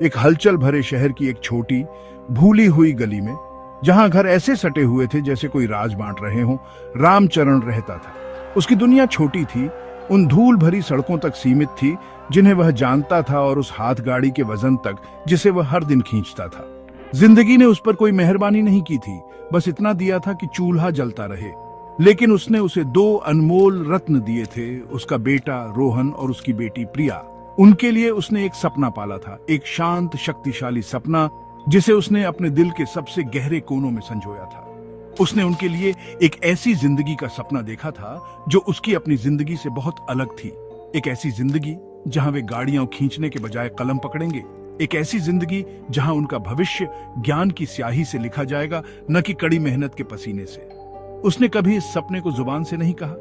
एक हलचल भरे शहर की एक छोटी भूली हुई गली में, जहां घर ऐसे सटे हुए थे जैसे कोई राज बांट रहे हों, रामचरण रहता था। उसकी दुनिया छोटी थी, उन धूल भरी सड़कों तक सीमित थी जिन्हें वह जानता था, और उस हाथ गाड़ी के वजन तक जिसे वह हर दिन खींचता था। जिंदगी ने उस पर कोई मेहरबानी नहीं की थी, बस इतना दिया था कि चूल्हा जलता रहे। लेकिन उसने उसे दो अनमोल रत्न दिए थे, उसका बेटा रोहन और उसकी बेटी प्रिया। उनके लिए उसने एक सपना पाला था, एक शांत शक्तिशाली सपना जिसे उसने अपने दिल के सबसे गहरे कोनों में संजोया था। उसने उनके लिए एक ऐसी जिंदगी का सपना देखा था जो उसकी अपनी जिंदगी से बहुत अलग थी। एक ऐसी जिंदगी जहां वे गाड़ियां खींचने के बजाय कलम पकड़ेंगे। एक ऐसी जिंदगी जहां उनका भविष्य ज्ञान की स्याही से लिखा जाएगा, न कि कड़ी मेहनत के पसीने से। उसने कभी इस सपने को जुबान से नहीं कहा,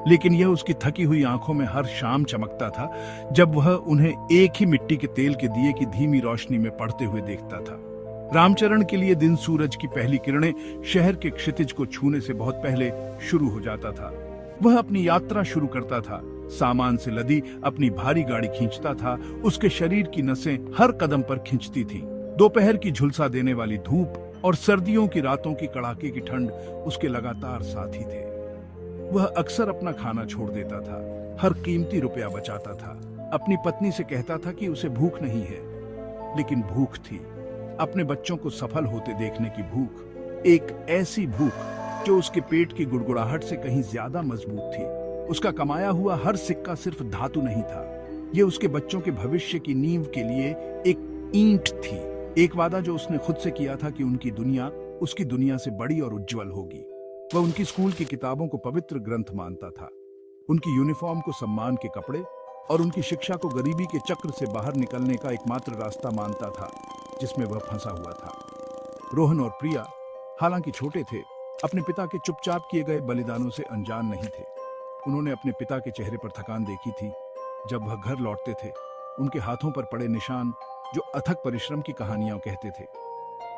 लेकिन यह उसकी थकी हुई आंखों में हर शाम चमकता था जब वह उन्हें एक ही मिट्टी के तेल के दिए की धीमी रोशनी में पड़ते हुए देखता था। रामचरण के लिए दिन सूरज की पहली किरणें शहर के क्षितिज को छूने से बहुत पहले शुरू हो जाता था। वह अपनी यात्रा शुरू करता था, सामान से लदी अपनी भारी गाड़ी खींचता था। उसके शरीर की नसें हर कदम पर खिंचती थीं। दोपहर की झुलसा देने वाली धूप और सर्दियों की रातों की कड़ाके की ठंड उसके लगातार साथी थे। वह अक्सर अपना खाना छोड़ देता था, हर कीमती रुपया बचाता था। अपनी पत्नी से कहता था कि उसे भूख नहीं है, लेकिन भूख थी, अपने बच्चों को सफल होते देखने की भूख। एक ऐसी भूख जो उसके पेट की गुड़गुड़ाहट से कहीं ज्यादा मजबूत थी। उसका कमाया हुआ हर सिक्का सिर्फ धातु नहीं था, यह उसके बच्चों के भविष्य की नींव के लिए एक ईंट थी। एक वादा जो उसने खुद से किया था कि उनकी दुनिया उसकी दुनिया से बड़ी और उज्जवल होगी। वह उनकी स्कूल की किताबों को पवित्र ग्रंथ मानता था, उनकी यूनिफॉर्म को सम्मान के कपड़े और उनकी शिक्षा को गरीबी के चक्र से बाहर निकलने का एकमात्र रास्ता मानता था जिसमें वह फंसा हुआ था। रोहन और प्रिया हालांकि छोटे थे, अपने पिता के चुपचाप किए गए बलिदानों से अनजान नहीं थे। उन्होंने अपने पिता के चेहरे पर थकान देखी थी जब वह घर लौटते थे, उनके हाथों पर पड़े निशान जो अथक परिश्रम की कहानियां कहते थे।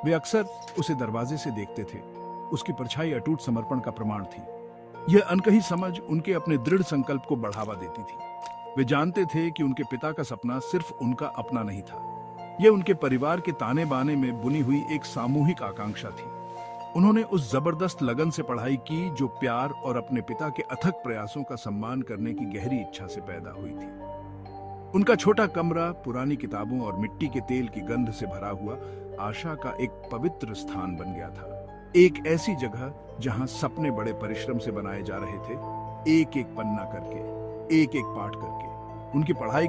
वे अक्सर उसे दरवाजे से देखते थे, उसकी परछाई अटूट समर्पण का प्रमाण थी। यह अनकही समझ उनके अपने दृढ़ संकल्प को बढ़ावा देती थी। वे जानते थे कि उनके पिता का सपना सिर्फ उनका अपना नहीं था, यह उनके परिवार के ताने बाने में बुनी हुई एक सामूहिक आकांक्षा थी। उन्होंने उस जबरदस्त लगन से पढ़ाई की जो प्यार और अपने पिता के अथक प्रयासों का सम्मान करने की गहरी इच्छा से पैदा हुई थी। उनका छोटा कमरा पुरानी किताबों और मिट्टी के तेल की गंध से भरा हुआ आशा का एक पवित्र स्थान बन गया था। एक ऐसी जगह जहां सपने बड़े परिश्रम से बनाए जा रहे थे, एक एक पन्ना करके, एक एक पाठ करके। उनकी पढ़ाई